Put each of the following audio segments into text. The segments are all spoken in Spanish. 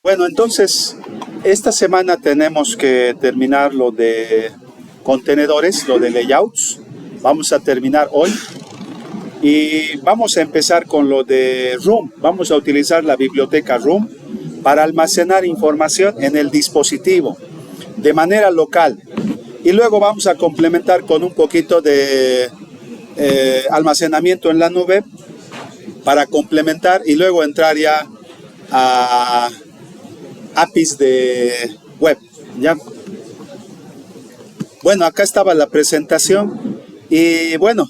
Bueno, entonces, esta semana tenemos que terminar lo de contenedores, lo de layouts. Vamos a terminar hoy y vamos a empezar con lo de Room. Vamos a utilizar la biblioteca Room para almacenar información en el dispositivo de manera local. Y luego vamos a complementar con un poquito de almacenamiento en la nube para complementar y luego entrar ya a APIs de web, ¿ya? Bueno, acá estaba la presentación y bueno,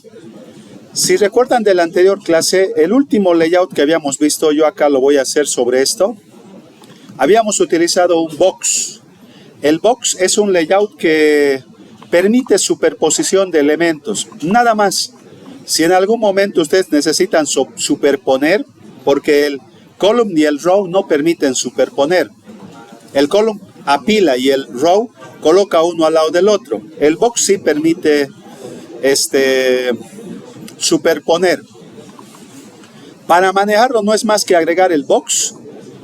si recuerdan de la anterior clase, el último layout que habíamos visto, yo acá lo voy a hacer sobre esto. Habíamos utilizado un box. El box es un layout que permite superposición de elementos, nada más. Si en algún momento ustedes necesitan superponer, porque el column y el row no permiten superponer. El column apila y el row coloca uno al lado del otro. El box sí permite superponer. Para manejarlo no es más que agregar el box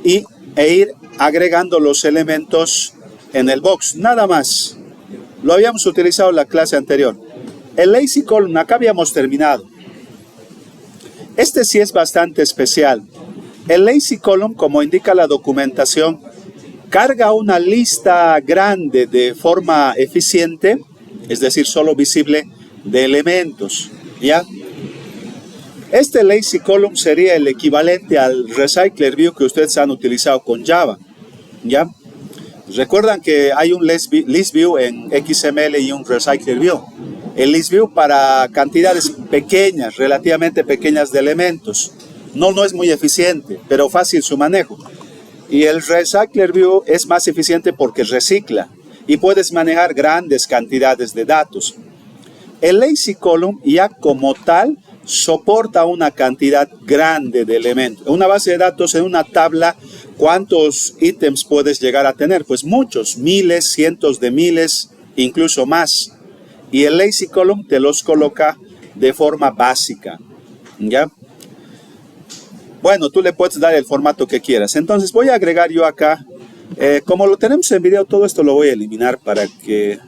e ir agregando los elementos en el box, nada más. Lo habíamos utilizado en la clase anterior. El lazy column, acá habíamos terminado. Este sí es bastante especial. El lazy column, como indica la documentación, carga una lista grande de forma eficiente, es decir, solo visible, de elementos, ¿ya? Este lazy column sería el equivalente al recycler view que ustedes han utilizado con Java, ¿ya? Recuerdan que hay un list view en XML y un recycler view. El list view para cantidades pequeñas, relativamente pequeñas de elementos. No es muy eficiente, pero fácil su manejo. Y el recycler view es más eficiente porque recicla y puedes manejar grandes cantidades de datos. El lazy column ya como tal soporta una cantidad grande de elementos. Una base de datos en una tabla, ¿cuántos ítems puedes llegar a tener? Pues muchos, miles, cientos de miles, incluso más. Y el lazy column te los coloca de forma básica, ¿ya? Bueno, tú le puedes dar el formato que quieras. Entonces voy a agregar yo acá, como lo tenemos en video, todo esto lo voy a eliminar para que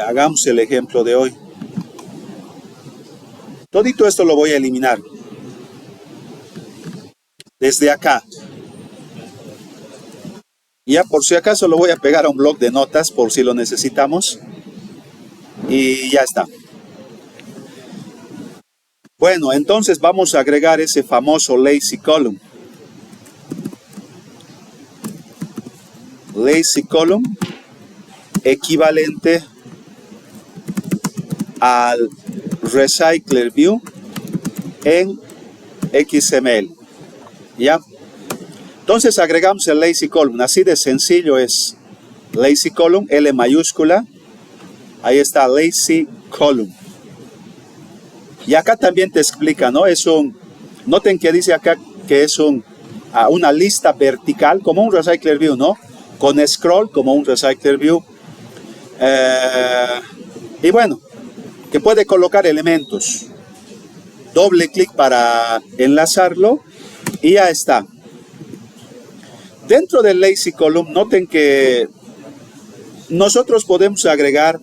hagamos el ejemplo de hoy. Todito esto lo voy a eliminar. Desde acá. Ya por si acaso lo voy a pegar a un bloc de notas por si lo necesitamos. Y ya está. Bueno, entonces vamos a agregar ese famoso lazy column. Lazy column equivalente al recycler view en XML. ¿Ya? Entonces agregamos el lazy column. Así de sencillo es. Lazy column, L mayúscula. Ahí está, lazy column. Y acá también te explica, ¿no? Noten que dice acá que es una lista vertical, como un recycler view, ¿no? Con scroll, como un recycler view. Y bueno, que puede colocar elementos. Doble clic para enlazarlo y ya está. Dentro del lazy column, noten que nosotros podemos agregar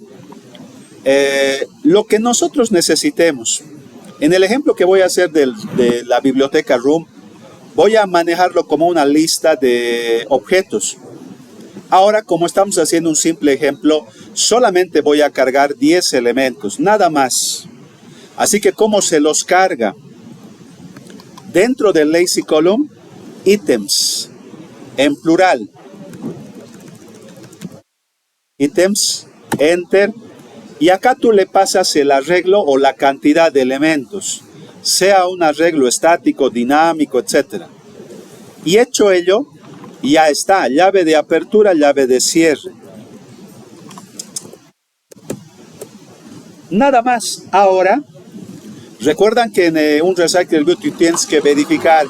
lo que nosotros necesitemos. En el ejemplo que voy a hacer de la biblioteca Room, voy a manejarlo como una lista de objetos. Ahora, como estamos haciendo un simple ejemplo, solamente voy a cargar 10 elementos, nada más. Así que, ¿cómo se los carga? Dentro del lazy column, ítems, en plural. Ítems, enter. Y acá tú le pasas el arreglo o la cantidad de elementos, sea un arreglo estático, dinámico, etc. Y hecho ello, ya está, llave de apertura, llave de cierre. Nada más. Ahora, recuerdan que en un recycler view tú tienes que verificar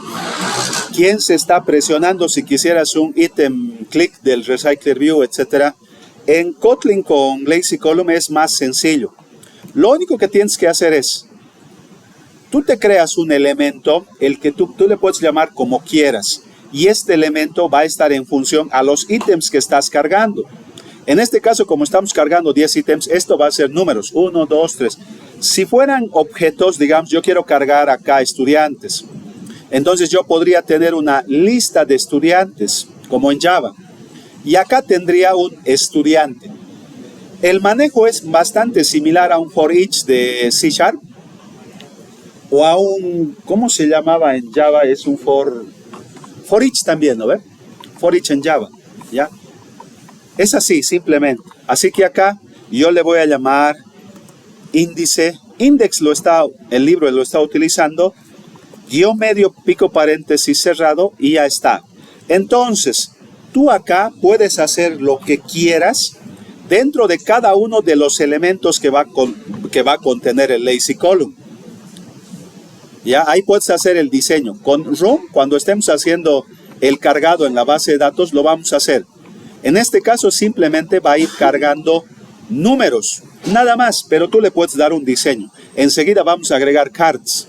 quién se está presionando si quisieras un item click del recycler view, etc. En Kotlin con lazy column es más sencillo. Lo único que tienes que hacer es, tú te creas un elemento, el que tú le puedes llamar como quieras. y este elemento va a estar en función a los ítems que estás cargando. En este caso, como estamos cargando 10 ítems, esto va a ser números, 1, 2, 3. Si fueran objetos, digamos, yo quiero cargar acá estudiantes. Entonces yo podría tener una lista de estudiantes, como en Java. Y acá tendría un estudiante. El manejo es bastante similar a un for each de C#, o a un, ¿cómo se llamaba en Java? Es un for each también, ¿no ve? For each en Java, ¿ya? Es así, simplemente. Así que acá yo le voy a llamar índice. Index el libro lo está utilizando, guión medio, pico paréntesis cerrado y ya está. Entonces, tú acá puedes hacer lo que quieras dentro de cada uno de los elementos que va a contener el lazy column. Ya, ahí puedes hacer el diseño. Con Room, cuando estemos haciendo el cargado en la base de datos, lo vamos a hacer. En este caso simplemente va a ir cargando números, nada más, pero tú le puedes dar un diseño. Enseguida vamos a agregar cards.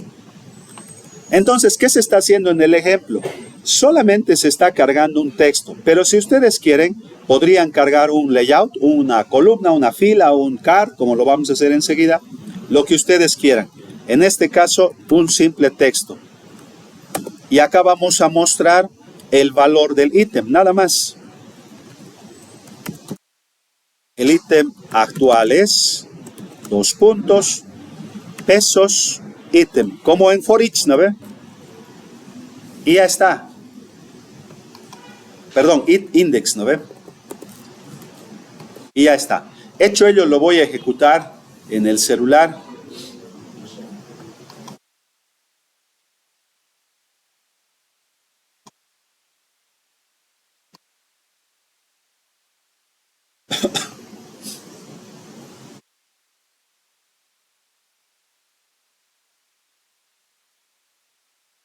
Entonces, ¿qué se está haciendo en el ejemplo? Solamente se está cargando un texto, pero si ustedes quieren, podrían cargar un layout, una columna, una fila, un card, como lo vamos a hacer enseguida, lo que ustedes quieran. En este caso, un simple texto. Y acá vamos a mostrar el valor del ítem, nada más. El ítem actual es, pesos, ítem, como en for each, ¿no ve? Y ya está. Perdón, index, ¿no ve? Y ya está. Hecho ello, lo voy a ejecutar en el celular.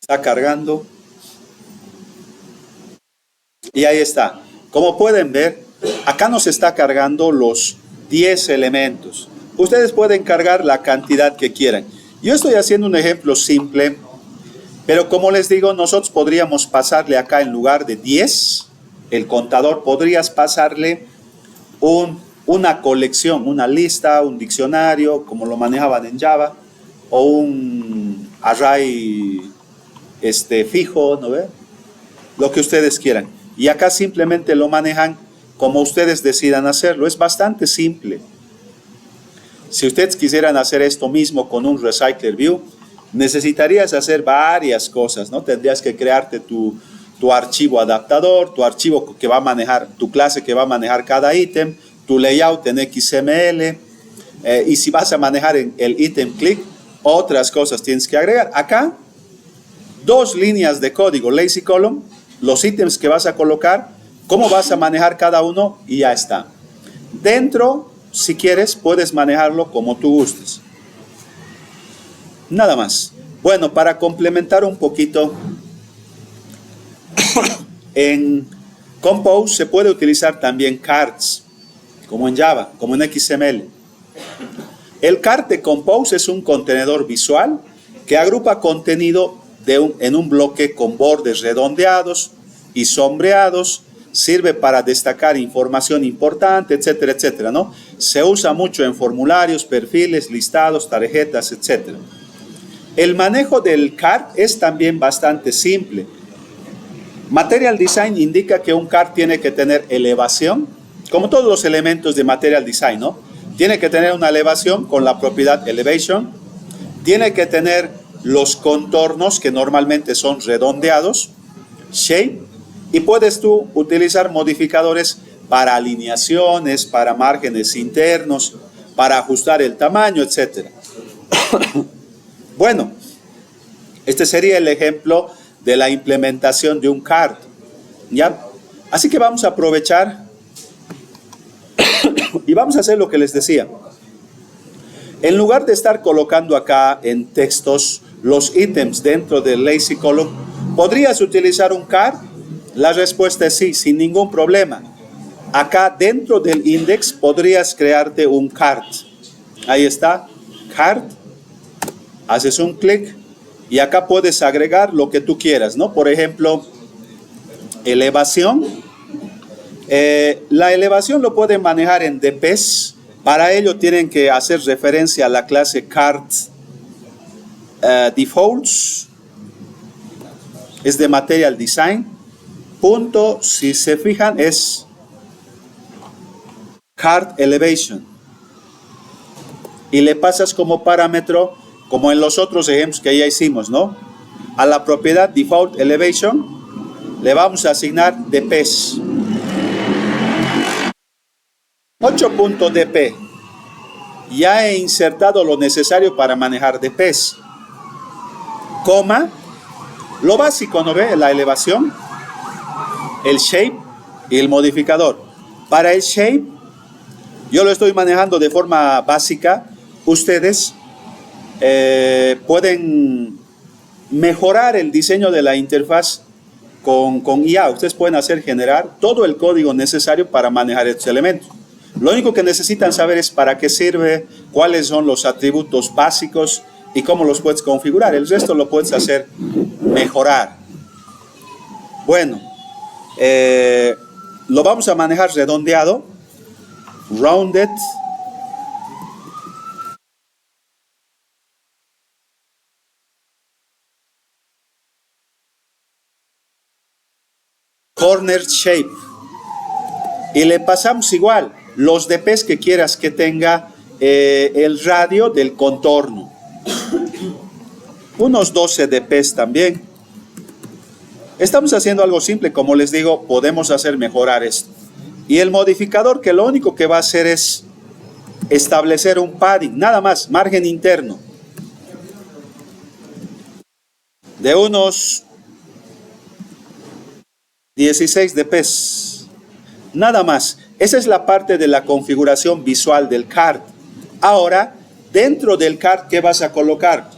Está cargando. Y ahí está. Como pueden ver, acá nos está cargando los 10 elementos. Ustedes pueden cargar la cantidad que quieran. Yo estoy haciendo un ejemplo simple, pero como les digo, nosotros podríamos pasarle acá en lugar de 10, el contador, podrías pasarle una colección, una lista, un diccionario, como lo manejaban en Java, o un array fijo, ¿no ve? Lo que ustedes quieran. Y acá simplemente lo manejan como ustedes decidan hacerlo. Es bastante simple. Si ustedes quisieran hacer esto mismo con un Recycler View, necesitarías hacer varias cosas, ¿no? Tendrías que crearte tu archivo adaptador, tu archivo que va a manejar, tu clase que va a manejar cada ítem, tu layout en XML, y si vas a manejar el ítem click, otras cosas tienes que agregar. Acá, 2 líneas de código, lazy column, los ítems que vas a colocar, cómo vas a manejar cada uno y ya está. Dentro, si quieres, puedes manejarlo como tú gustes. Nada más. Bueno, para complementar un poquito, en Compose se puede utilizar también cards, como en Java, como en XML. El card de Compose es un contenedor visual que agrupa contenido en un bloque con bordes redondeados y sombreados, sirve para destacar información importante, etcétera, etcétera, ¿no? Se usa mucho en formularios, perfiles, listados, tarjetas, etcétera. El manejo del card es también bastante simple. Material Design indica que un card tiene que tener elevación, como todos los elementos de Material Design, ¿no? Tiene que tener una elevación con la propiedad elevation, tiene que tener los contornos que normalmente son redondeados, shape, y puedes tú utilizar modificadores para alineaciones, para márgenes internos, para ajustar el tamaño, etc. Bueno, este sería el ejemplo de la implementación de un card, ¿ya? Así que vamos a aprovechar y vamos a hacer lo que les decía. En lugar de estar colocando acá en textos los ítems dentro del lazy column, ¿podrías utilizar un card? La respuesta es sí, sin ningún problema. Acá dentro del index podrías crearte un card. Ahí está, card. Haces un clic y acá puedes agregar lo que tú quieras, ¿no? Por ejemplo, elevación. La elevación lo pueden manejar en DPs. Para ello tienen que hacer referencia a la clase card defaults. Es de material design. Punto, si se fijan, es card elevation. Y le pasas como parámetro, como en los otros ejemplos que ya hicimos, ¿no? A la propiedad default elevation le vamos a asignar DPs. 8.dp. Ya he insertado lo necesario para manejar DPs. Coma. Lo básico, ¿no ve? La elevación, el shape y el modificador. Para el shape, yo lo estoy manejando de forma básica. Ustedes pueden mejorar el diseño de la interfaz con IA. Ustedes pueden generar todo el código necesario para manejar estos elementos. Lo único que necesitan saber es para qué sirve, cuáles son los atributos básicos y cómo los puedes configurar. El resto lo puedes hacer mejorar. Bueno, lo vamos a manejar redondeado, rounded. Corner shape. Y le pasamos igual los DPs que quieras que tenga el radio del contorno. Unos 12 DPs también. Estamos haciendo algo simple, como les digo, podemos hacer mejorar esto. Y el modificador, que lo único que va a hacer es establecer un padding, nada más, margen interno, de unos 16 dps, nada más. Esa es la parte de la configuración visual del card. Ahora, dentro del card, ¿qué vas a colocar?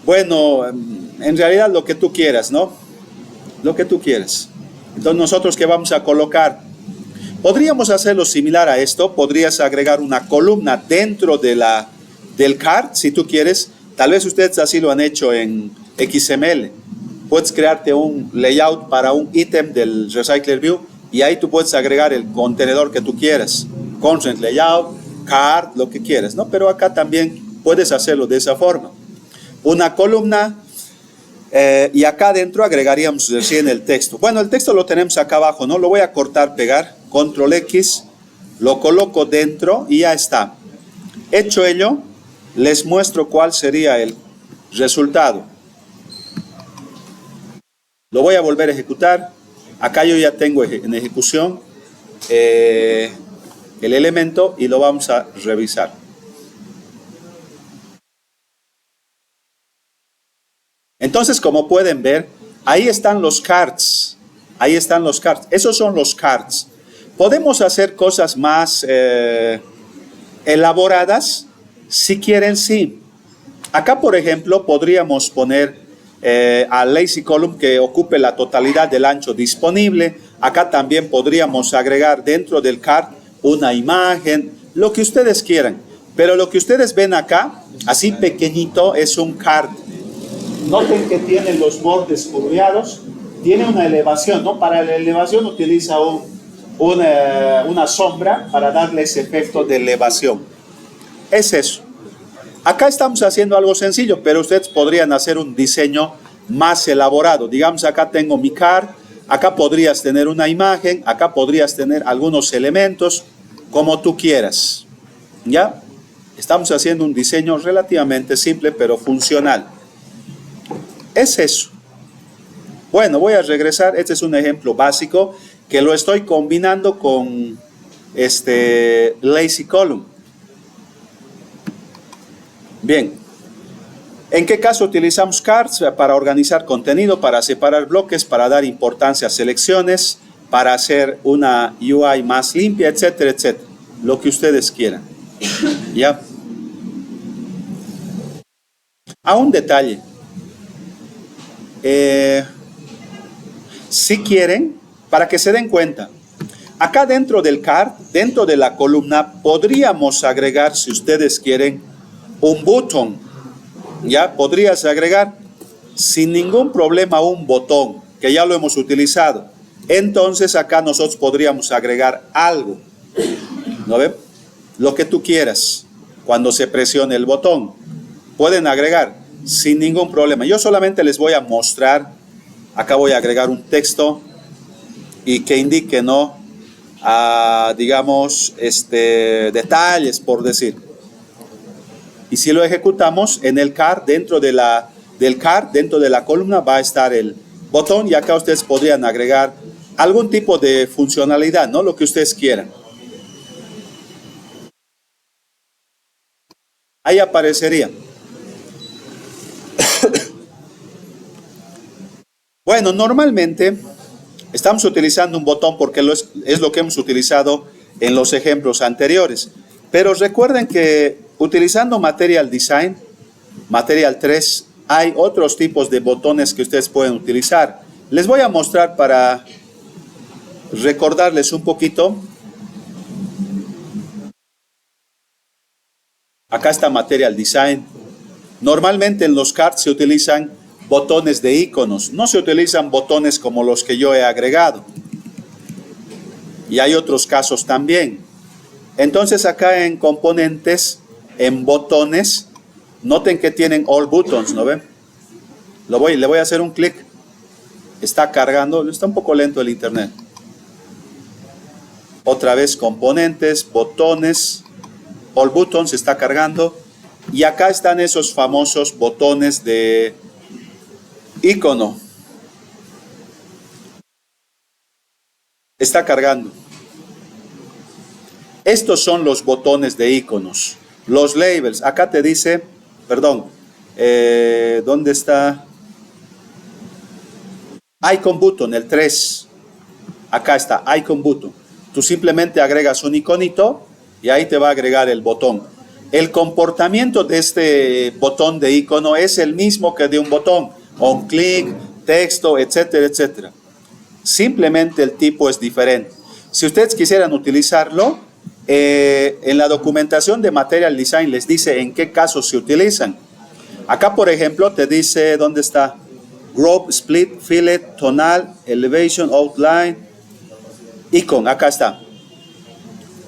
Bueno, en realidad lo que tú quieras, ¿no? Lo que tú quieras. Entonces, nosotros, ¿qué vamos a colocar? Podríamos hacerlo similar a esto. Podrías agregar una columna dentro de del card, si tú quieres. Tal vez ustedes así lo han hecho en XML. Puedes crearte un layout para un ítem del Recycler View y ahí tú puedes agregar el contenedor que tú quieras. Content layout, card, lo que quieras, ¿no? Pero acá también puedes hacerlo de esa forma. Una columna y acá adentro agregaríamos recién el texto. Bueno, el texto lo tenemos acá abajo, ¿no? Lo voy a cortar, pegar, control X, lo coloco dentro y ya está. Hecho ello, les muestro cuál sería el resultado. Lo voy a volver a ejecutar. Acá yo ya tengo en ejecución el elemento y lo vamos a revisar. Entonces, como pueden ver, ahí están los cards. Ahí están los cards. Esos son los cards. Podemos hacer cosas más elaboradas. Si quieren, sí. Acá, por ejemplo, podríamos poner a Lazy Column que ocupe la totalidad del ancho disponible. Acá también podríamos agregar dentro del card una imagen, lo que ustedes quieran. Pero lo que ustedes ven acá, así pequeñito, es un card. Noten que tiene los bordes curveados, tiene una elevación, ¿no? Para la elevación utiliza una sombra para darle ese efecto de elevación. Es eso. Acá estamos haciendo algo sencillo, pero ustedes podrían hacer un diseño más elaborado. Digamos, acá tengo mi card, acá podrías tener una imagen, acá podrías tener algunos elementos, como tú quieras. ¿Ya? Estamos haciendo un diseño relativamente simple, pero funcional. Es eso. Bueno, voy a regresar. Este es un ejemplo básico que lo estoy combinando con Lazy Column. Bien. ¿En qué caso utilizamos cards? Para organizar contenido, para separar bloques, para dar importancia a selecciones, para hacer una UI más limpia, etcétera, etcétera. Lo que ustedes quieran. ¿Ya? A un detalle. Si quieren, para que se den cuenta, acá dentro del card, dentro de la columna, podríamos agregar, si ustedes quieren, un botón. Ya podrías agregar sin ningún problema un botón, que ya lo hemos utilizado. entonces acá nosotros podríamos agregar algo, ¿no ve? Lo que tú quieras, cuando se presione el botón, pueden agregar sin ningún problema. Yo solamente les voy a mostrar, acá voy a agregar un texto y que indique, ¿no? Digamos, detalles, por decir. Y si lo ejecutamos en el car, dentro de la columna va a estar el botón, y acá ustedes podrían agregar algún tipo de funcionalidad, ¿no? Lo que ustedes quieran. Ahí aparecería. Bueno, normalmente estamos utilizando un botón porque es lo que hemos utilizado en los ejemplos anteriores. Pero recuerden que utilizando Material Design, Material 3, hay otros tipos de botones que ustedes pueden utilizar. Les voy a mostrar para recordarles un poquito. Acá está Material Design. Normalmente en los cards se utilizan botones de iconos, no se utilizan botones como los que yo he agregado. Y hay otros casos también. Entonces acá en componentes, en botones, noten que tienen all buttons, ¿no ven? Le voy a hacer un clic. Está cargando, está un poco lento el internet. Otra vez componentes, botones, all buttons, está cargando. Y acá están esos famosos botones de icono. Está cargando. Estos son los botones de iconos. Los labels. Acá te dice, perdón, ¿dónde está? Icon button, el 3. Acá está, icon button. Tú simplemente agregas un iconito y ahí te va a agregar el botón. El comportamiento de este botón de icono es el mismo que de un botón. On click, texto, etcétera, etcétera. Simplemente el tipo es diferente. Si ustedes quisieran utilizarlo, en la documentación de Material Design les dice en qué casos se utilizan. Acá, por ejemplo, te dice dónde está. Group, Split, Fillet, Tonal, Elevation, Outline, Icon. Acá está.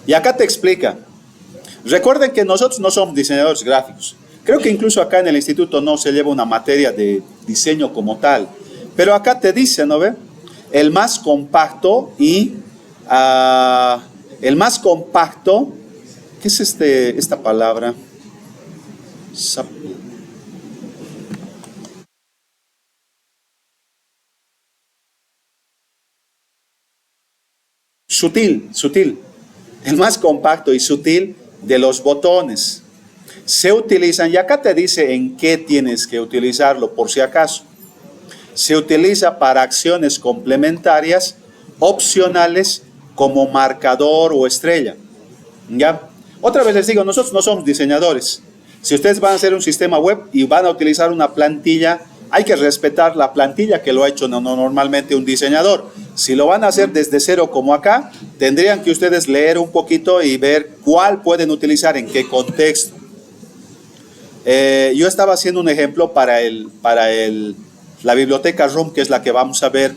Y acá te explica. Recuerden que nosotros no somos diseñadores gráficos. Creo que incluso acá en el instituto no se lleva una materia de diseño como tal. Pero acá te dice, ¿no ve? El más compacto y el más compacto, ¿qué es esta palabra? Sutil. El más compacto y sutil de los botones. Se utilizan, y acá te dice en qué tienes que utilizarlo, por si acaso. Se utiliza para acciones complementarias, opcionales, como marcador o estrella. ¿Ya? Otra vez les digo, nosotros no somos diseñadores. Si ustedes van a hacer un sistema web y van a utilizar una plantilla, hay que respetar la plantilla que lo ha hecho normalmente un diseñador. Si lo van a hacer desde cero como acá, tendrían que ustedes leer un poquito y ver cuál pueden utilizar, en qué contexto. Yo estaba haciendo un ejemplo para la biblioteca Room, que es la que vamos a ver,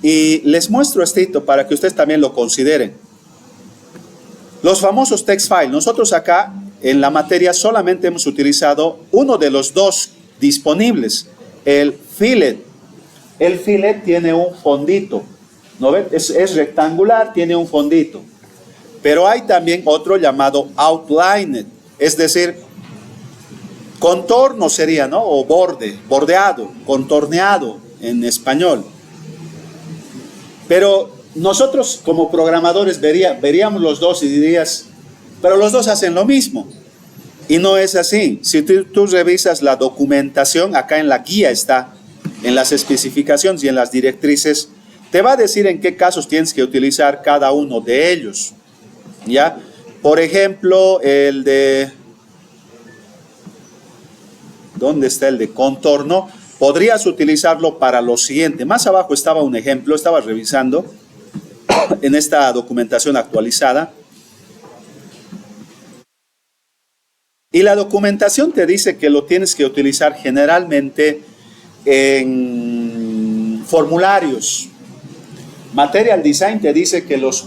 y les muestro esto para que ustedes también lo consideren. Los famosos text file. Nosotros acá en la materia solamente hemos utilizado uno de los dos disponibles, el fillet. El fillet tiene un fondito, ¿no ven? Es rectangular, tiene un fondito. Pero hay también otro llamado outlined, es decir, contorno sería, ¿no? O bordeado, contorneado en español. Pero nosotros como programadores veríamos los dos y dirías, pero los dos hacen lo mismo. Y no es así. Si tú revisas la documentación, acá en la guía está, en las especificaciones y en las directrices, te va a decir en qué casos tienes que utilizar cada uno de ellos. ¿Ya? Por ejemplo, el de... ¿Dónde está el de contorno? Podrías utilizarlo para lo siguiente. Más abajo estaba un ejemplo, estaba revisando en esta documentación actualizada. Y la documentación te dice que lo tienes que utilizar generalmente en formularios. Material Design te dice que los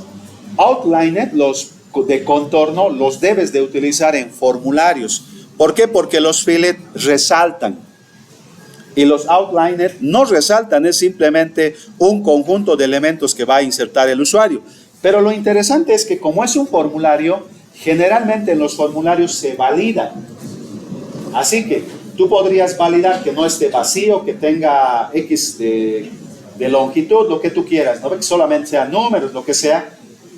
outliner, los de contorno, los debes de utilizar en formularios. ¿Por qué? Porque los fillet resaltan. Y los outliners no resaltan, es simplemente un conjunto de elementos que va a insertar el usuario. Pero lo interesante es que como es un formulario, generalmente en los formularios se valida. Así que tú podrías validar que no esté vacío, que tenga X de longitud, lo que tú quieras, ¿no? Que solamente sean números, lo que sea.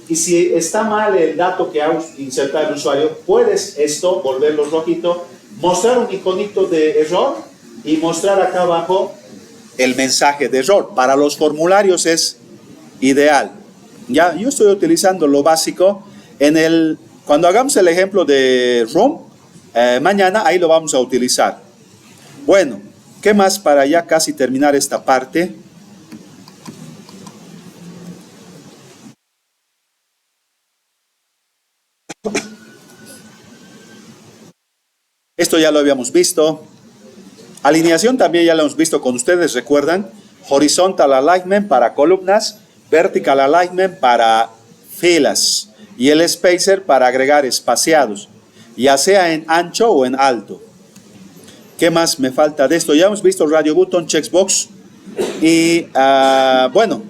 Y si está mal el dato que ha insertado el usuario, puedes esto, volverlo rojito, mostrar un iconito de error y mostrar acá abajo el mensaje de error. Para los formularios es ideal. Ya, yo estoy utilizando lo básico. Cuando hagamos el ejemplo de Room, mañana ahí lo vamos a utilizar. Bueno, ¿qué más para ya casi terminar esta parte? Esto ya lo habíamos visto. Alineación también ya lo hemos visto con ustedes, ¿recuerdan? Horizontal alignment para columnas, vertical alignment para filas y el spacer para agregar espaciados, ya sea en ancho o en alto. ¿Qué más me falta de esto? Ya hemos visto radio button, checkbox y bueno,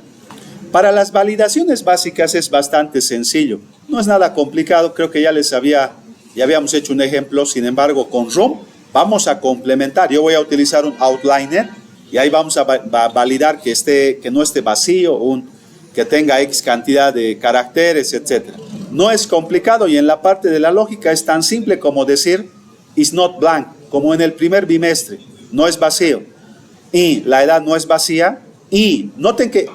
para las validaciones básicas es bastante sencillo. No es nada complicado, creo que ya habíamos hecho un ejemplo. Sin embargo, con ROM vamos a complementar. Yo voy a utilizar un outliner y ahí vamos a validar que no esté vacío, que tenga X cantidad de caracteres, etc. No es complicado y en la parte de la lógica es tan simple como decir is not blank, como en el primer bimestre, no es vacío. Y la edad no es vacía. Y noten que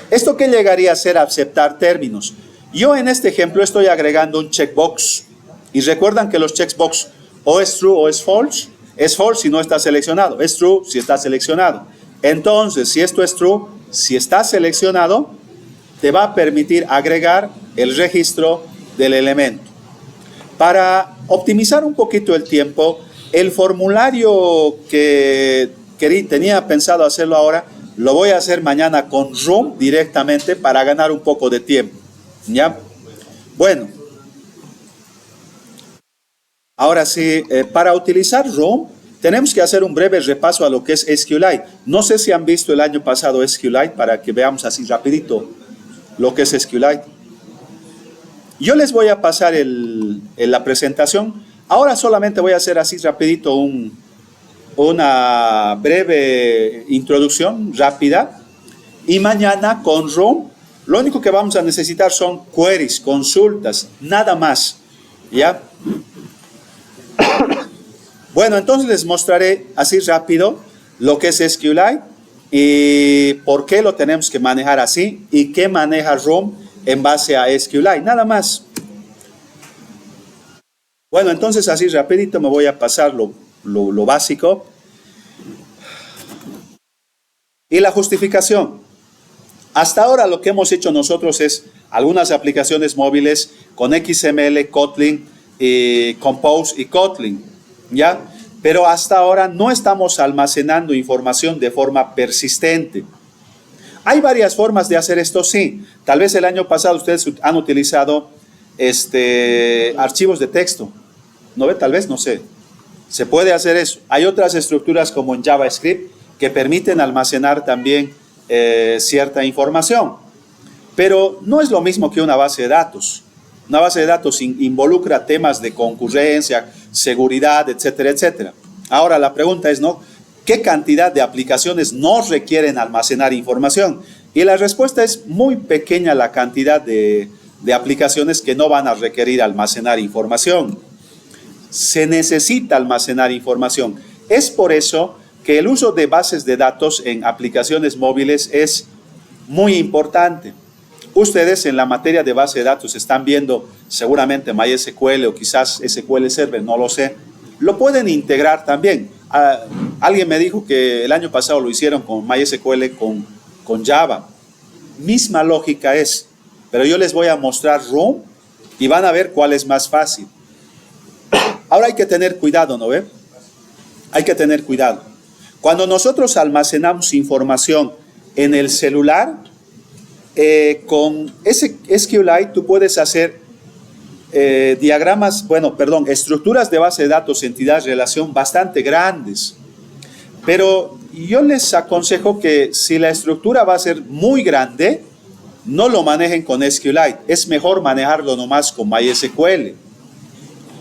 esto que llegaría a ser aceptar términos. Yo en este ejemplo estoy agregando un checkbox. Y recuerdan que los checkbox o es true o es false. Es false si no está seleccionado. Es true si está seleccionado. Entonces, si esto es true, si está seleccionado, te va a permitir agregar el registro del elemento. Para optimizar un poquito el tiempo, el formulario que tenía pensado hacerlo ahora, lo voy a hacer mañana con Room directamente para ganar un poco de tiempo. ¿Ya? Bueno. Ahora sí, para utilizar Room, tenemos que hacer un breve repaso a lo que es SQLite. No sé si han visto el año pasado SQLite para que veamos así rapidito lo que es SQLite. Yo les voy a pasar la presentación. Ahora solamente voy a hacer así rapidito una breve introducción rápida. Y mañana con Room, lo único que vamos a necesitar son queries, consultas, nada más. ¿Ya? Bueno, entonces les mostraré así rápido lo que es SQLite y por qué lo tenemos que manejar así y qué maneja Room en base a SQLite, nada más. Bueno, entonces así rapidito me voy a pasar lo básico. Y la justificación. Hasta ahora lo que hemos hecho nosotros es algunas aplicaciones móviles con XML, Kotlin, Compose y Kotlin. ¿Ya? Pero hasta ahora no estamos almacenando información de forma persistente. Hay varias formas de hacer esto, sí. Tal vez el año pasado ustedes han utilizado archivos de texto. ¿No ve? Tal vez, no sé. Se puede hacer eso. Hay otras estructuras como en JavaScript que permiten almacenar también cierta información. Pero no es lo mismo que una base de datos. Una base de datos involucra temas de concurrencia, seguridad, etcétera, etcétera. Ahora la pregunta es, ¿no? ¿Qué cantidad de aplicaciones no requieren almacenar información? Y la respuesta es muy pequeña la cantidad de aplicaciones que no van a requerir almacenar información. Se necesita almacenar información. Es por eso que el uso de bases de datos en aplicaciones móviles es muy importante. Ustedes en la materia de base de datos están viendo seguramente MySQL o quizás SQL Server, no lo sé. Lo pueden integrar también. Alguien me dijo que el año pasado lo hicieron con MySQL con Java. Misma lógica es, pero yo les voy a mostrar Room y van a ver cuál es más fácil. Ahora hay que tener cuidado, ¿no ve? Hay que tener cuidado. Cuando nosotros almacenamos información en el celular, Con ese SQLite tú puedes hacer estructuras de base de datos, entidad, relación bastante grandes. Pero yo les aconsejo que si la estructura va a ser muy grande, no lo manejen con SQLite. Es mejor manejarlo nomás con MySQL.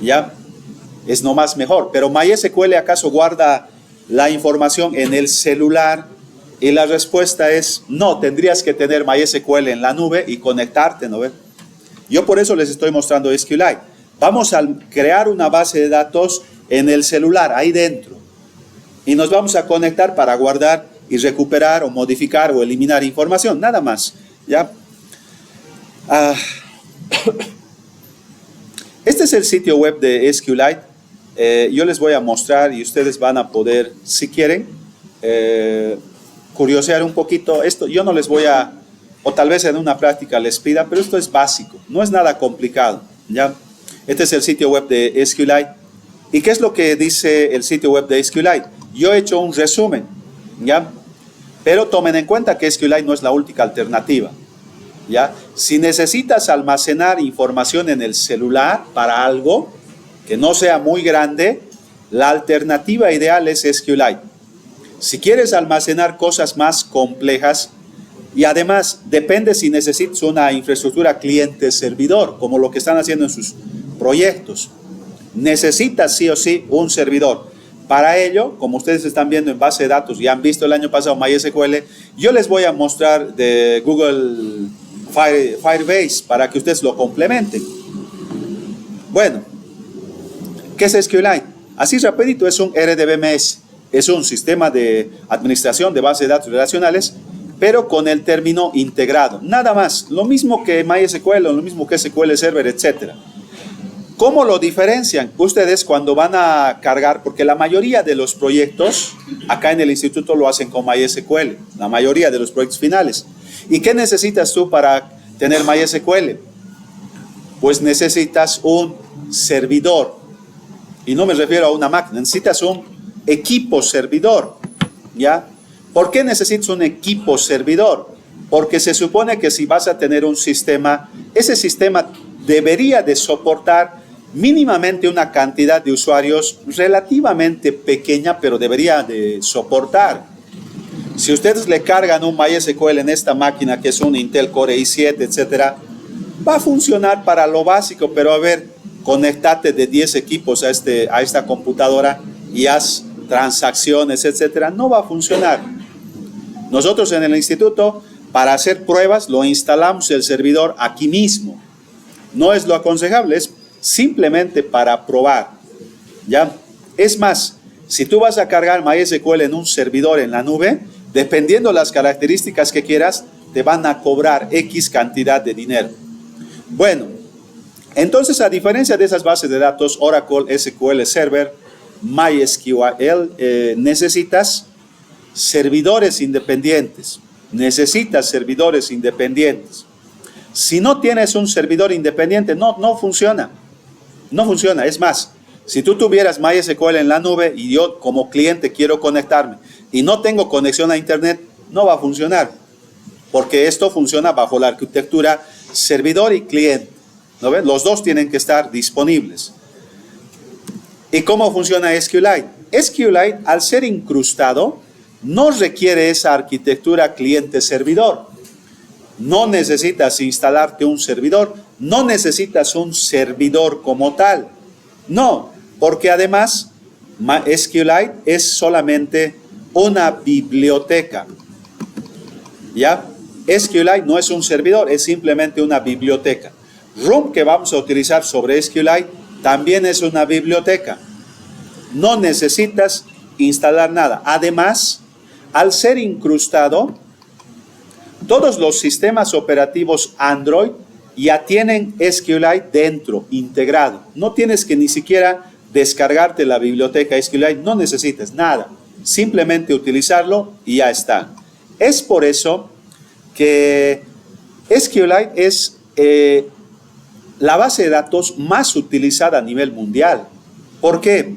¿Ya? Es nomás mejor. Pero MySQL acaso guarda la información en el celular, y la respuesta es no, tendrías que tener MySQL en la nube y conectarte, ¿no ves? Yo por eso les estoy mostrando SQLite. Vamos a crear una base de datos en el celular, ahí dentro, y nos vamos a conectar para guardar y recuperar o modificar o eliminar información, nada más, ¿ya? Este es el sitio web de SQLite. Yo les voy a mostrar y ustedes van a poder, si quieren, curiosear un poquito. Esto yo no les voy a, o tal vez en una práctica les pida, pero esto es básico, no es nada complicado, ¿ya? Este es el sitio web de SQLite. ¿Y qué es lo que dice el sitio web de SQLite? Yo he hecho un resumen, ¿ya? Pero tomen en cuenta que SQLite no es la única alternativa, ¿ya? Si necesitas almacenar información en el celular para algo que no sea muy grande, la alternativa ideal es SQLite. Si quieres almacenar cosas más complejas, y además depende si necesitas una infraestructura cliente-servidor, como lo que están haciendo en sus proyectos, necesitas sí o sí un servidor. Para ello, como ustedes están viendo en base de datos y han visto el año pasado MySQL, yo les voy a mostrar de Google Firebase para que ustedes lo complementen. Bueno, ¿qué es SQLite? Así rapidito, es un RDBMS, es un sistema de administración de bases de datos relacionales, pero con el término integrado, nada más, lo mismo que MySQL, lo mismo que SQL Server, etc. ¿Cómo lo diferencian? Ustedes cuando van a cargar, porque la mayoría de los proyectos acá en el instituto lo hacen con MySQL, la mayoría de los proyectos finales. ¿Y qué necesitas tú para tener MySQL? Pues necesitas un servidor, y no me refiero a una máquina, necesitas un equipo servidor, ¿ya? ¿Por qué necesitas un equipo servidor? Porque se supone que si vas a tener un sistema, ese sistema debería de soportar mínimamente una cantidad de usuarios relativamente pequeña, pero debería de soportar. Si ustedes le cargan un MySQL en esta máquina, que es un Intel Core i7, etcétera, va a funcionar para lo básico, pero a ver, conéctate de 10 equipos a esta computadora y haz transacciones, etcétera, no va a funcionar. Nosotros en el instituto, para hacer pruebas, lo instalamos el servidor aquí mismo. No es lo aconsejable, es simplemente para probar, ¿ya? Es más, si tú vas a cargar MySQL en un servidor en la nube, dependiendo las características que quieras, te van a cobrar X cantidad de dinero. Bueno, entonces a diferencia de esas bases de datos, Oracle, SQL Server, MySQL, necesitas servidores independientes. Necesitas servidores independientes. Si no tienes un servidor independiente, no funciona. No funciona. Es más, si tú tuvieras MySQL en la nube y yo como cliente quiero conectarme y no tengo conexión a internet, no va a funcionar. Porque esto funciona bajo la arquitectura servidor y cliente, ¿no ven? Los dos tienen que estar disponibles. ¿Y cómo funciona SQLite? SQLite, al ser incrustado, no requiere esa arquitectura cliente-servidor. No necesitas instalarte un servidor, no necesitas un servidor como tal. No, porque además SQLite es solamente una biblioteca. ¿Ya? SQLite no es un servidor, es simplemente una biblioteca. Room, que vamos a utilizar sobre SQLite, también es una biblioteca. No necesitas instalar nada. Además, al ser incrustado, todos los sistemas operativos Android ya tienen SQLite dentro, integrado. No tienes que ni siquiera descargarte la biblioteca SQLite, no necesitas nada. Simplemente utilizarlo y ya está. Es por eso que SQLite es la base de datos más utilizada a nivel mundial. ¿Por qué?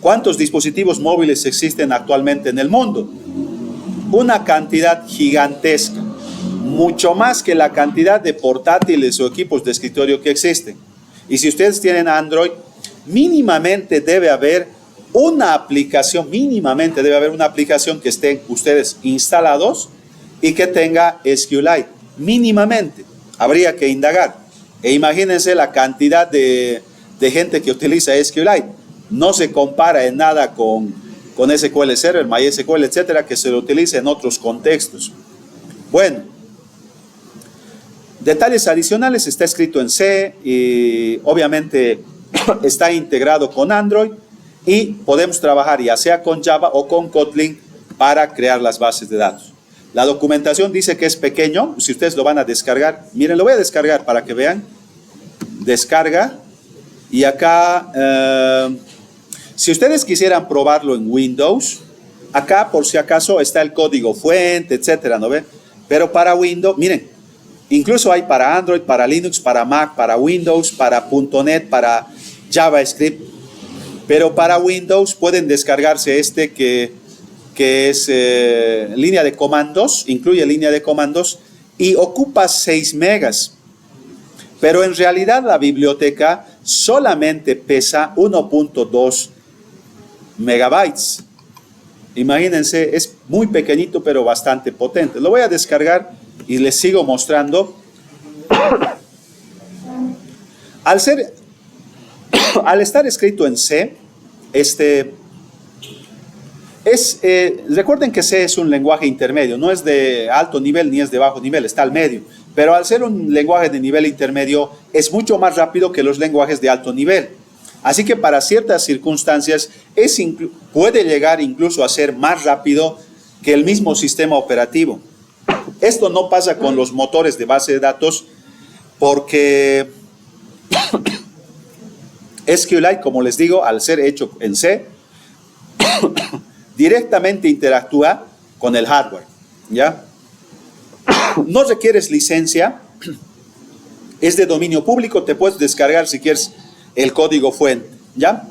¿Cuántos dispositivos móviles existen actualmente en el mundo? Una cantidad gigantesca, mucho más que la cantidad de portátiles o equipos de escritorio que existen. Y si ustedes tienen Android, mínimamente debe haber una aplicación, que estén ustedes instalados y que tenga SQLite. Mínimamente, habría que indagar. E imagínense la cantidad de gente que utiliza SQLite. No se compara en nada con SQL Server, MySQL, etcétera, que se lo utiliza en otros contextos. Bueno, detalles adicionales: está escrito en C y obviamente está integrado con Android, y podemos trabajar ya sea con Java o con Kotlin para crear las bases de datos. La documentación dice que es pequeño. Si ustedes lo van a descargar, miren, lo voy a descargar para que vean. Descarga. Y acá, si ustedes quisieran probarlo en Windows, acá por si acaso está el código fuente, etcétera, ¿no ven? Pero para Windows, miren, incluso hay para Android, para Linux, para Mac, para Windows, para .NET, para JavaScript. Pero para Windows pueden descargarse este que es línea de comandos, incluye línea de comandos y ocupa 6 megas. Pero en realidad la biblioteca solamente pesa 1.2 megabytes. Imagínense, es muy pequeñito pero bastante potente. Lo voy a descargar y les sigo mostrando. Al estar escrito en C, recuerden que C es un lenguaje intermedio, no es de alto nivel ni es de bajo nivel, está al medio. Pero al ser un lenguaje de nivel intermedio, es mucho más rápido que los lenguajes de alto nivel. Así que para ciertas circunstancias puede llegar incluso a ser más rápido que el mismo sistema operativo. Esto no pasa con los motores de base de datos porque SQLite, como les digo, al ser hecho en C, directamente interactúa con el hardware, ¿ya? No requieres licencia, es de dominio público, te puedes descargar si quieres el código fuente, ¿ya?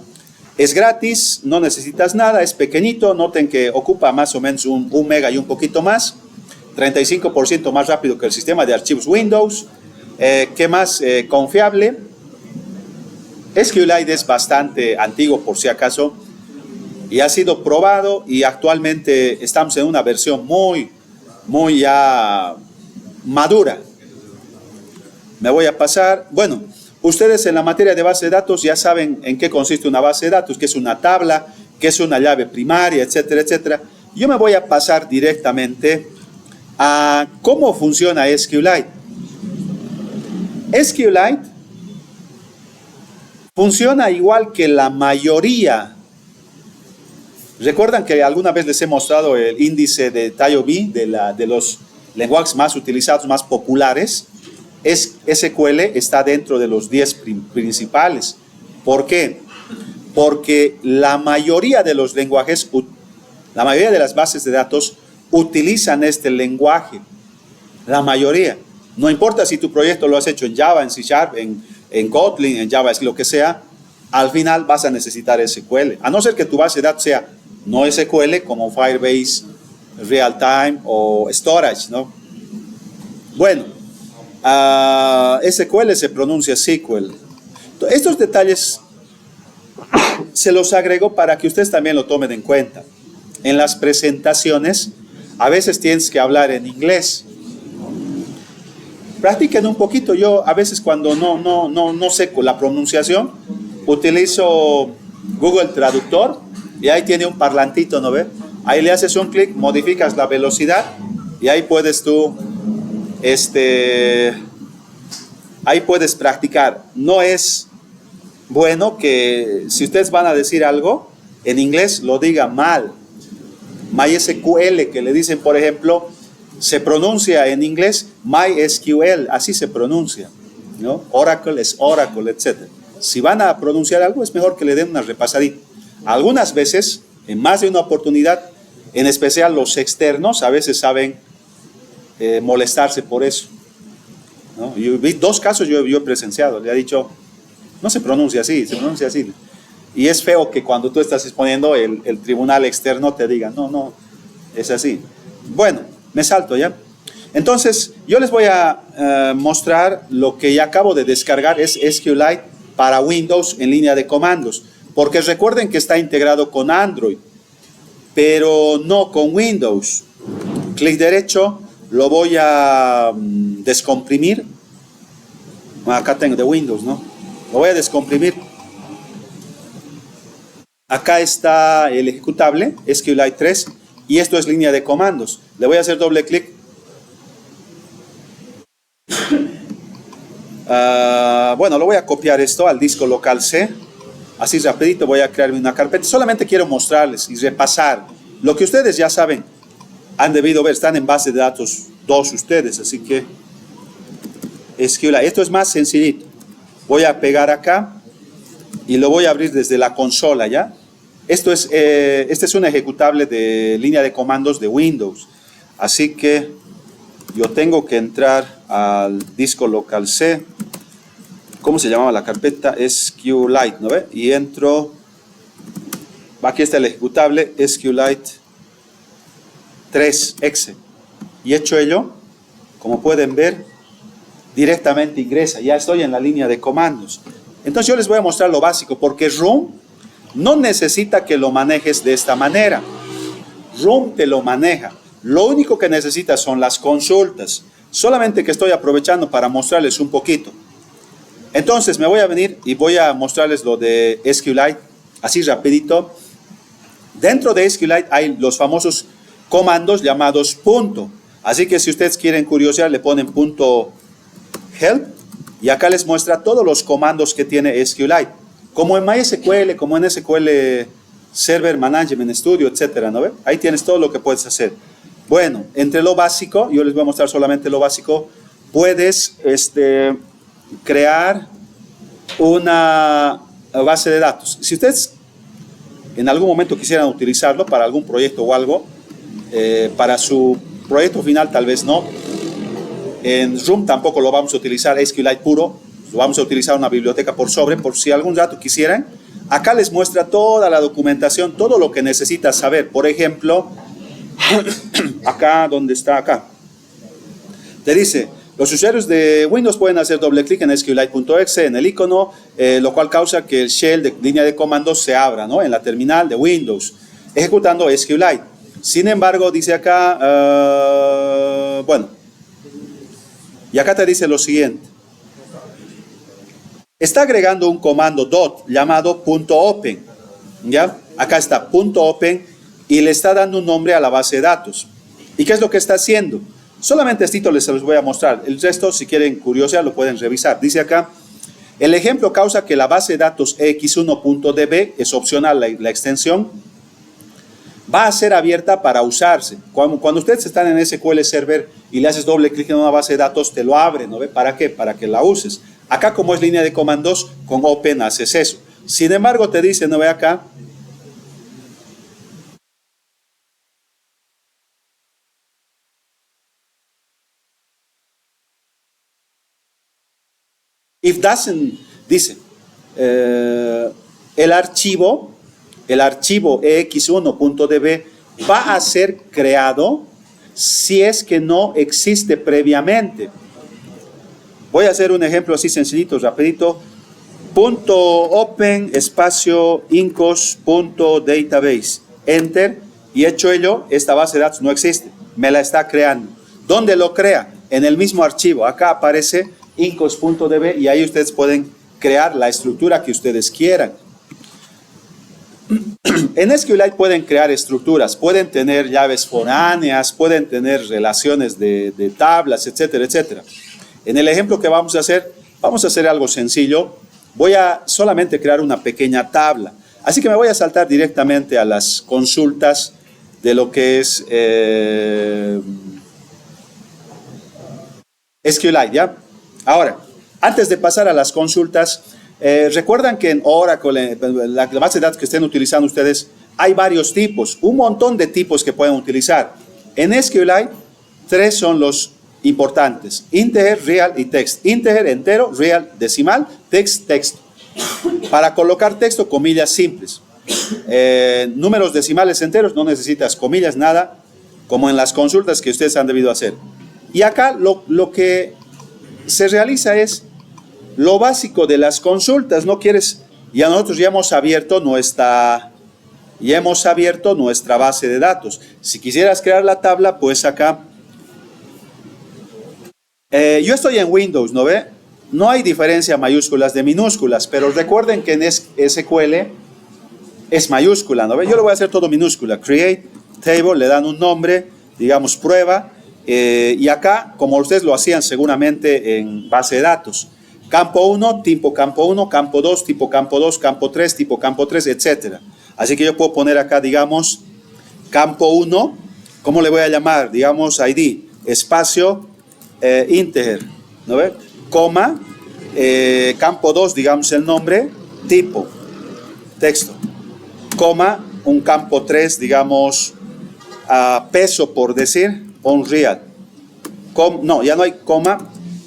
Es gratis, no necesitas nada, es pequeñito, noten que ocupa más o menos un mega y un poquito más, 35% más rápido que el sistema de archivos Windows. ¿Qué más? Confiable. SQLite es bastante antiguo por si acaso y ha sido probado y actualmente estamos en una versión muy ya madura. Me voy a pasar. Bueno, ustedes en la materia de base de datos ya saben en qué consiste una base de datos, qué es una tabla, qué es una llave primaria, etcétera, etcétera. Yo me voy a pasar directamente a cómo funciona SQLite. SQLite funciona igual que la mayoría. ¿Recuerdan que alguna vez les he mostrado el índice de TIOB de los lenguajes más utilizados, más populares? SQL está dentro de los 10 principales. ¿Por qué? Porque la mayoría de los lenguajes, la mayoría de las bases de datos utilizan este lenguaje. La mayoría. No importa si tu proyecto lo has hecho en Java, en C#, en Kotlin, en Java, lo que sea, al final vas a necesitar SQL. A no ser que tu base de datos sea no SQL, como Firebase, Realtime o Storage, ¿no? Bueno, SQL se pronuncia SQL. Estos detalles se los agrego para que ustedes también lo tomen en cuenta. En las presentaciones, a veces tienes que hablar en inglés. Practiquen un poquito. Yo a veces cuando no sé la pronunciación, utilizo Google Traductor y ahí tiene un parlantito, ¿no ve? Ahí le haces un clic, modificas la velocidad y ahí puedes tú, ahí puedes practicar. No es bueno que si ustedes van a decir algo en inglés lo digan mal. MySQL, que le dicen, por ejemplo, se pronuncia en inglés MySQL, así se pronuncia, ¿no? Oracle es Oracle, etc. Si van a pronunciar algo, es mejor que le den una repasadita. Algunas veces, en más de una oportunidad, en especial los externos, a veces saben molestarse por eso, ¿no? Yo vi 2 casos, yo he presenciado, le ha dicho, no se pronuncia así, se pronuncia así. Y es feo que cuando tú estás exponiendo, el tribunal externo te diga, no, es así. Bueno, me salto ya. Entonces, yo les voy a mostrar lo que ya acabo de descargar, es SQLite para Windows en línea de comandos, porque recuerden que está integrado con Android, pero no con Windows. Clic derecho, lo voy a descomprimir. Acá tengo de Windows, ¿no? Lo voy a descomprimir. Acá está el ejecutable, SQLite 3, y esto es línea de comandos. Le voy a hacer doble clic. Bueno, lo voy a copiar esto al disco local C. Así rapidito voy a crearme una carpeta. Solamente quiero mostrarles y repasar lo que ustedes ya saben, han debido ver, están en base de datos 2 ustedes, así que SQLite. Esto es más sencillito. Voy a pegar acá y lo voy a abrir desde la consola, ¿ya? Este es un ejecutable de línea de comandos de Windows. Así que yo tengo que entrar al disco local C. ¿Cómo se llamaba la carpeta? SQLite, ¿no ve? Y entro. Aquí está el ejecutable SQLite 3exe. Y hecho ello, como pueden ver, directamente ingresa. Ya estoy en la línea de comandos. Entonces yo les voy a mostrar lo básico, porque Room no necesita que lo manejes de esta manera. Room te lo maneja. Lo único que necesitas son las consultas. Solamente que estoy aprovechando para mostrarles un poquito. Entonces me voy a venir y voy a mostrarles lo de SQLite, así rapidito. Dentro de SQLite hay los famosos comandos llamados punto. Así que si ustedes quieren curiosear, le ponen punto help y acá les muestra todos los comandos que tiene SQLite. Como en MySQL, como en SQL Server Management Studio, etcétera, ¿no ve? Ahí tienes todo lo que puedes hacer. Bueno, entre lo básico, yo les voy a mostrar solamente lo básico. Puedes crear una base de datos. Si ustedes en algún momento quisieran utilizarlo para algún proyecto o algo, para su proyecto final tal vez no. En Room tampoco lo vamos a utilizar SQLite puro, lo vamos a utilizar una biblioteca por sobre, por si algún rato quisieran. Acá les muestra toda la documentación, todo lo que necesitas saber. Por ejemplo, acá donde está acá, te dice: los usuarios de Windows pueden hacer doble clic en SQLite.exe, en el icono, lo cual causa que el shell de línea de comandos se abra, ¿no?, en la terminal de Windows, ejecutando SQLite. Sin embargo, dice acá, bueno, y acá te dice lo siguiente. Está agregando un comando dot llamado .open, ¿ya? Acá está .open y le está dando un nombre a la base de datos. ¿Y qué es lo que está haciendo? Solamente esto les voy a mostrar. El resto, si quieren curiosidad, lo pueden revisar. Dice acá: el ejemplo causa que la base de datos x1.db, es opcional la extensión, va a ser abierta para usarse. Cuando ustedes están en SQL Server y le haces doble clic en una base de datos, te lo abre, ¿no ve? ¿Para qué? Para que la uses. Acá, como es línea de comandos, con Open haces eso. Sin embargo, te dice, ¿no ve acá? If doesn't, dice, el archivo ex1.db va a ser creado si es que no existe previamente. Voy a hacer un ejemplo así sencillito, rapidito. .open espacio incos.database, enter, y hecho ello, esta base de datos no existe, me la está creando. ¿Dónde lo crea? En el mismo archivo. Acá aparece incos.db y ahí ustedes pueden crear la estructura que ustedes quieran. En SQLite pueden crear estructuras, pueden tener llaves foráneas, pueden tener relaciones de tablas, etcétera, etcétera. En el ejemplo que vamos a hacer algo sencillo. Voy a solamente crear una pequeña tabla. Así que me voy a saltar directamente a las consultas de lo que es SQLite, ¿ya? Ahora, antes de pasar a las consultas, recuerdan que en Oracle, la base de datos que estén utilizando ustedes, hay varios tipos, un montón de tipos que pueden utilizar. En SQLite, 3 son los importantes: integer, real y text. Integer, entero; real, decimal; text, texto. Para colocar texto, comillas simples. Números decimales enteros, no necesitas comillas, nada, como en las consultas que ustedes han debido hacer. Y acá lo que se realiza es lo básico de las consultas. No quieres, ya nosotros ya hemos abierto nuestra base de datos. Si quisieras crear la tabla, pues acá, yo estoy en Windows, ¿no ve? No hay diferencia mayúsculas de minúsculas, pero recuerden que en SQL es mayúscula, ¿no ve? Yo lo voy a hacer todo minúscula. Create table, le dan un nombre, digamos prueba, y acá, como ustedes lo hacían seguramente en base de datos, campo 1, tipo campo 1, campo 2, tipo campo 2, campo 3, tipo campo 3, etc. Así que yo puedo poner acá, digamos, campo 1, ¿cómo le voy a llamar? Digamos, ID, espacio, integer, ¿no ve? Coma, campo 2, digamos el nombre, tipo, texto, coma, un campo 3, digamos, peso por decir, Unreal. No, ya no hay coma,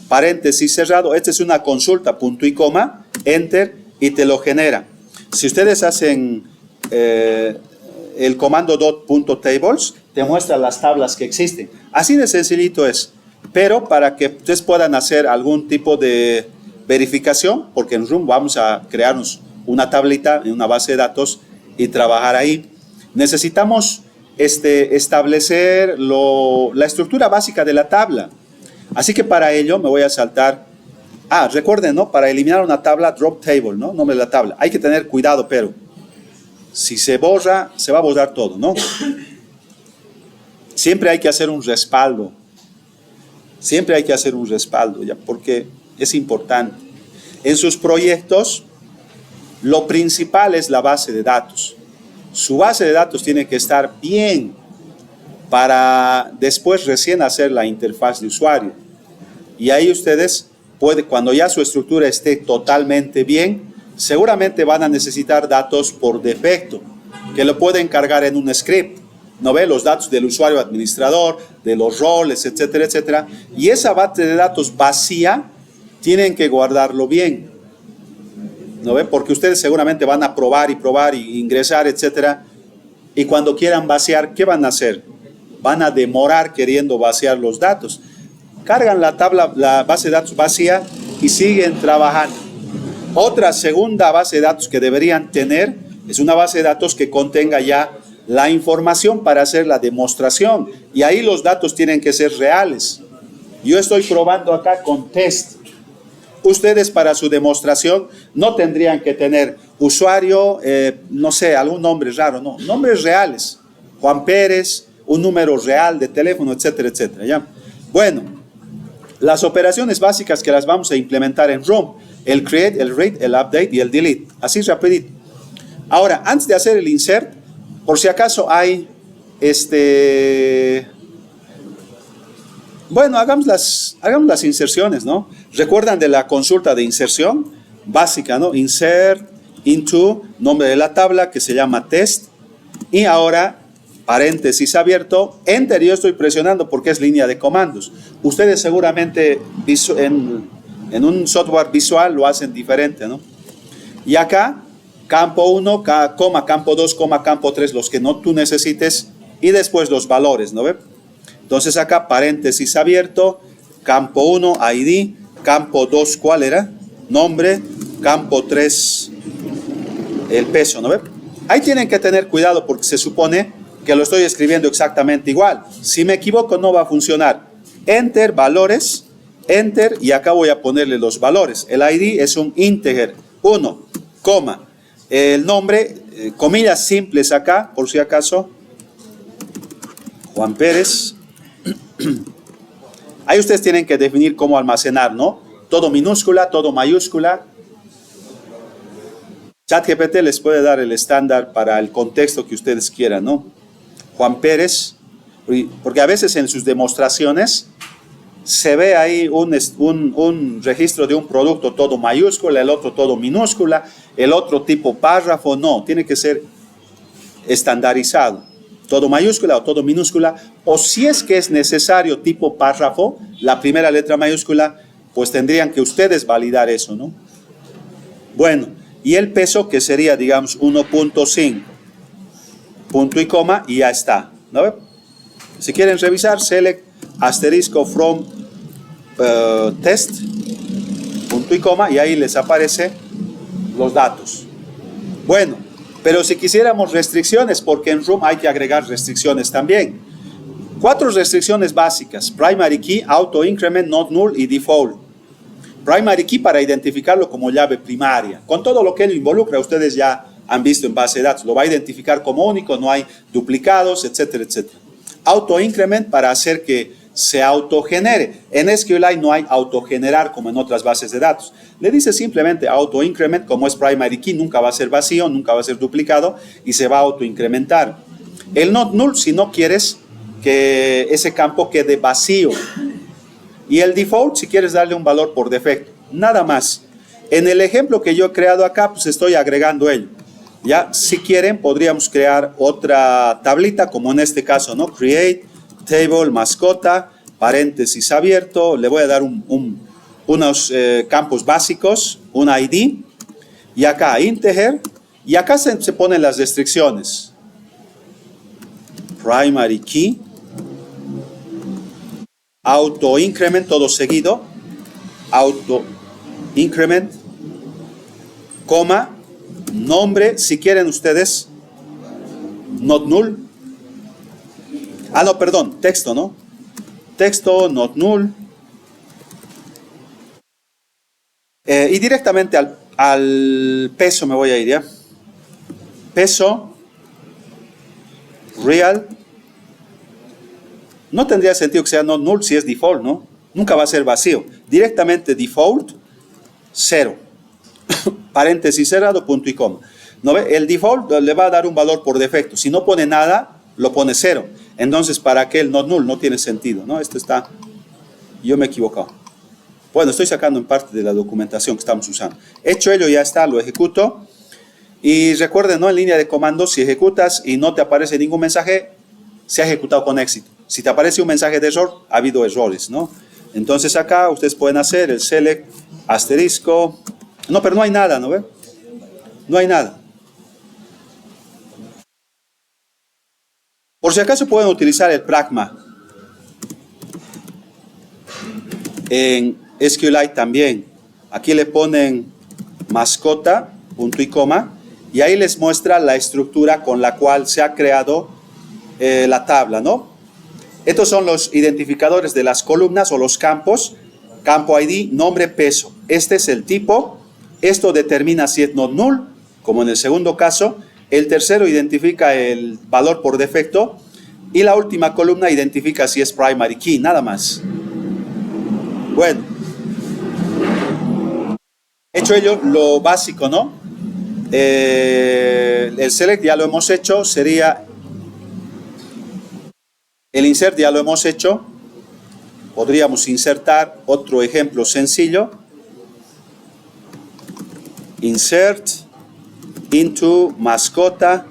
paréntesis cerrado, esta es una consulta, punto y coma, enter, y te lo genera. Si ustedes hacen el comando .tables, te muestra las tablas que existen. Así de sencillito es. Pero para que ustedes puedan hacer algún tipo de verificación, porque en Room vamos a crearnos una tablita en una base de datos y trabajar ahí, necesitamos establecer la estructura básica de la tabla. Así que para ello me voy a saltar. Recuerden, ¿no? Para eliminar una tabla, drop table, ¿no? Nombre de la tabla. Hay que tener cuidado, pero si se borra, se va a borrar todo, ¿no? Siempre hay que hacer un respaldo. Siempre hay que hacer un respaldo, ¿ya? Porque es importante. En sus proyectos, lo principal es la base de datos. Su base de datos tiene que estar bien para después recién hacer la interfaz de usuario. Y ahí ustedes cuando ya su estructura esté totalmente bien, seguramente van a necesitar datos por defecto, que lo pueden cargar en un script. ¿No ve? Los datos del usuario administrador, de los roles, etcétera, etcétera. Y esa base de datos vacía, tienen que guardarlo bien. ¿No ve? Porque ustedes seguramente van a probar y ingresar, etcétera. Y cuando quieran vaciar, ¿qué van a hacer? Van a demorar queriendo vaciar los datos. Cargan la base de datos vacía y siguen trabajando. Otra segunda base de datos que deberían tener es una base de datos que contenga ya la información para hacer la demostración. Y ahí los datos tienen que ser reales. Yo estoy probando acá con test. Ustedes para su demostración no tendrían que tener usuario, no sé, algún nombre raro, no, nombres reales. Juan Pérez, un número real de teléfono, etcétera, etcétera, ¿ya? Bueno, las operaciones básicas que las vamos a implementar en ROM, el create, el read, el update y el delete, así rapidito. Ahora, antes de hacer el insert, por si acaso hay, bueno, hagamos las inserciones, ¿no? ¿Recuerdan de la consulta de inserción básica, ¿no? Insert, into, nombre de la tabla que se llama test. Y ahora, paréntesis abierto, enter, yo estoy presionando porque es línea de comandos. Ustedes seguramente en un software visual lo hacen diferente, ¿no? Y acá, campo 1, campo 2, campo 3, los que tú necesites, y después los valores, ¿no ve? Entonces acá, paréntesis abierto, campo 1, ID, campo 2, ¿cuál era? Nombre, campo 3, el peso, ¿no ve? Ahí tienen que tener cuidado porque se supone que lo estoy escribiendo exactamente igual. Si me equivoco no va a funcionar. Enter, valores, enter, y acá voy a ponerle los valores. El ID es un integer, 1, coma. El nombre, comillas simples acá, por si acaso, Juan Pérez. Ahí ustedes tienen que definir cómo almacenar, ¿no? Todo minúscula, todo mayúscula. ChatGPT les puede dar el estándar para el contexto que ustedes quieran, ¿no? Juan Pérez, porque a veces en sus demostraciones se ve ahí un registro de un producto todo mayúscula, el otro todo minúscula, el otro tipo párrafo. No, tiene que ser estandarizado, todo mayúscula o todo minúscula, o si es que es necesario tipo párrafo, la primera letra mayúscula, pues tendrían que ustedes validar eso, ¿no? Bueno, y el peso que sería, digamos, 1.5, punto y coma, y ya está, ¿no? Si quieren revisar, select asterisco from test, punto y coma, y ahí les aparece los datos. Bueno, pero si quisiéramos restricciones, porque en Room hay que agregar restricciones también. 4 restricciones básicas: primary key, auto increment, not null y default. Primary key para identificarlo como llave primaria. Con todo lo que ello involucra, ustedes ya han visto en base de datos. Lo va a identificar como único, no hay duplicados, etcétera, etcétera. Auto increment para hacer que se autogenere. En SQLite no hay autogenerar como en otras bases de datos. Le dice simplemente auto increment, como es primary key, nunca va a ser vacío, nunca va a ser duplicado y se va a auto incrementar. El not null si no quieres que ese campo quede vacío. Y el default si quieres darle un valor por defecto. Nada más. En el ejemplo que yo he creado acá, pues estoy agregando ello. Ya, si quieren, podríamos crear otra tablita, como en este caso, ¿no? Create, table, mascota, paréntesis abierto. Le voy a dar unos campos básicos, un ID. Y acá, integer. Y acá se ponen las restricciones. Primary key. Auto increment, todo seguido. Auto increment. Coma. Nombre, si quieren ustedes, not null. Ah, no, perdón, texto, ¿no? Texto, not null. Y directamente al peso me voy a ir, ¿ya? Peso, real. No tendría sentido que sea not null si es default, ¿no? Nunca va a ser vacío. Directamente default, 0. Paréntesis cerrado, punto y coma. ¿No ve? El default le va a dar un valor por defecto. Si no pone nada, lo pone 0. Entonces, ¿para qué el not null? No tiene sentido, ¿no? Esto está... Yo me he equivocado. Bueno, estoy sacando en parte de la documentación que estamos usando. Hecho ello, ya está, lo ejecuto. Y recuerden, ¿no? En línea de comandos, si ejecutas y no te aparece ningún mensaje, se ha ejecutado con éxito. Si te aparece un mensaje de error, ha habido errores, ¿no? Entonces acá ustedes pueden hacer el select, asterisco... No, pero no hay nada, ¿no ve? No hay nada. Por si acaso pueden utilizar el pragma. En SQLite también. Aquí le ponen mascota, punto y coma, y ahí les muestra la estructura con la cual se ha creado la tabla, ¿no? Estos son los identificadores de las columnas o los campos. Campo ID, nombre, peso. Este es el tipo. Esto determina si es not null, como en el segundo caso. El tercero identifica el valor por defecto. Y la última columna identifica si es primary key, nada más. Bueno. Hecho ello, lo básico, ¿no? El select ya lo hemos hecho, sería... El insert ya lo hemos hecho. Podríamos insertar otro ejemplo sencillo. Insert into mascota.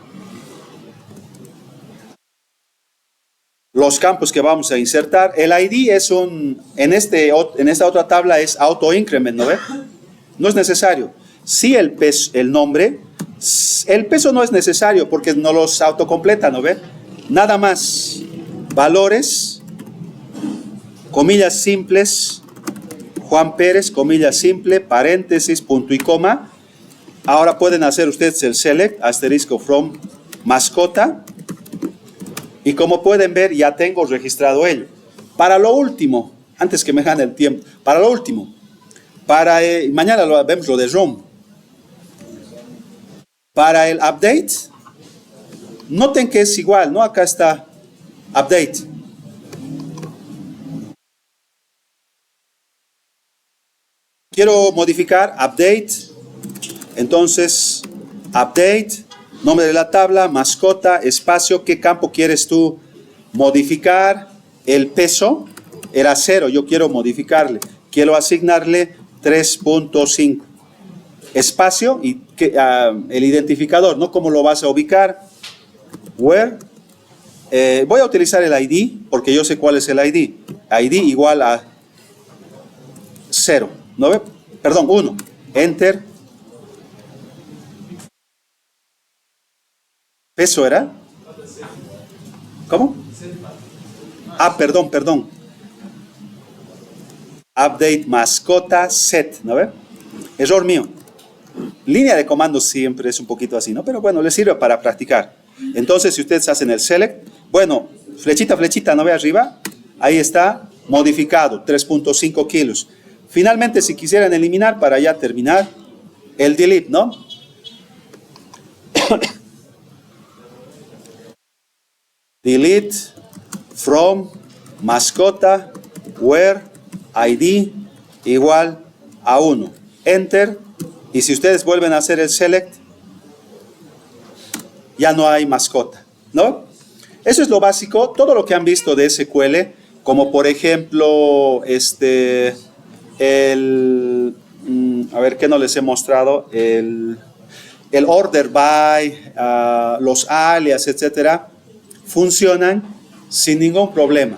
Los campos que vamos a insertar. El ID es en esta otra tabla es auto increment, ¿no ve? No es necesario. Sí el peso, el nombre. El peso no es necesario porque no los autocompleta, ¿no ve? Nada más. Valores. Comillas simples. Juan Pérez, comilla simple, paréntesis, punto y coma. Ahora pueden hacer ustedes el select, asterisco from mascota. Y como pueden ver, ya tengo registrado ello. Para lo último, antes que me gane el tiempo, para lo último, mañana vemos lo de Room. Para el update, noten que es igual, ¿no? Acá está update. Quiero modificar update. Entonces, update, nombre de la tabla, mascota, espacio, ¿qué campo quieres tú modificar? El peso era 0, yo quiero modificarle. Quiero asignarle 3.5. Espacio y el identificador, ¿no? ¿Cómo lo vas a ubicar? Where. Voy a utilizar el ID porque yo sé cuál es el ID. ID igual a 0, ¿no ve? Perdón, 1. Enter. ¿Peso era? ¿Cómo? Ah, perdón. update mascota set, ¿no ve? Error mío. Línea de comandos siempre es un poquito así, ¿no? Pero bueno, les sirve para practicar. Entonces, si ustedes hacen el select, bueno, flechita, flechita, ¿no ve arriba? Ahí está, modificado, 3.5 kilos. Finalmente, si quisieran eliminar para ya terminar, el delete, ¿no? Delete from mascota where ID igual a 1. Enter. Y si ustedes vuelven a hacer el select, ya no hay mascota, ¿no? Eso es lo básico. Todo lo que han visto de SQL, como por ejemplo, a ver, ¿qué no les he mostrado? El order by, los alias, etcétera, funcionan sin ningún problema.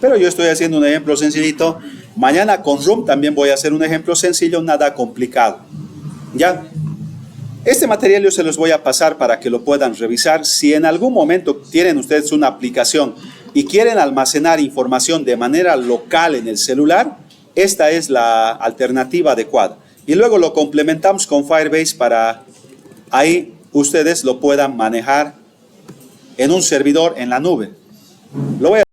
Pero yo estoy haciendo un ejemplo sencillito. Mañana con Room también voy a hacer un ejemplo sencillo, nada complicado. ¿Ya? Este material yo se los voy a pasar para que lo puedan revisar. Si en algún momento tienen ustedes una aplicación y quieren almacenar información de manera local en el celular, esta es la alternativa adecuada. Y luego lo complementamos con Firebase para ahí ustedes lo puedan manejar en un servidor en la nube. Lo voy a